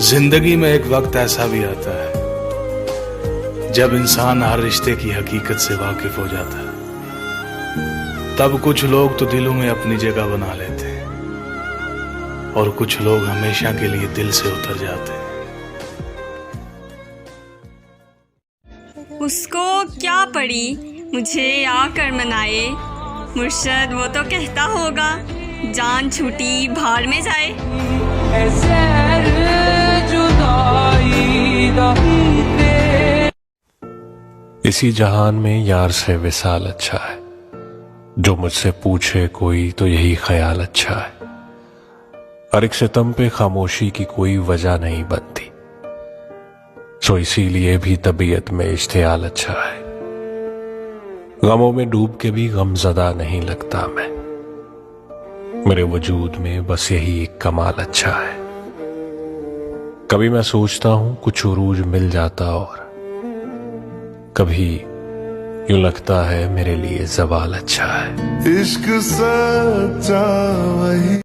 जिंदगी में एक वक्त ऐसा भी आता है जब इंसान हर रिश्ते की हकीकत से वाकिफ हो जाता है। तब कुछ लोग तो दिलों में अपनी जगह बना लेते हैं और कुछ लोग हमेशा के लिए दिल से उतर जाते हैं। उसको क्या पड़ी मुझे आकर मनाए, मुर्शद वो तो कहता होगा जान छूटी भाड़ में जाए। इसी जहान में यार से विसाल अच्छा है, जो मुझसे पूछे कोई तो यही ख्याल अच्छा है। हर एक सितम पे खामोशी की कोई वजह नहीं बनती, सो इसीलिए भी तबीयत में इश्तियाल अच्छा है। गमों में डूब के भी गमज़दा नहीं लगता मैं, मेरे वजूद में बस यही एक कमाल अच्छा है। कभी मैं सोचता हूं कुछ उरूज मिल जाता और कभी यूं लगता है मेरे लिए ज़वाल अच्छा है। इश्क सच्चा वही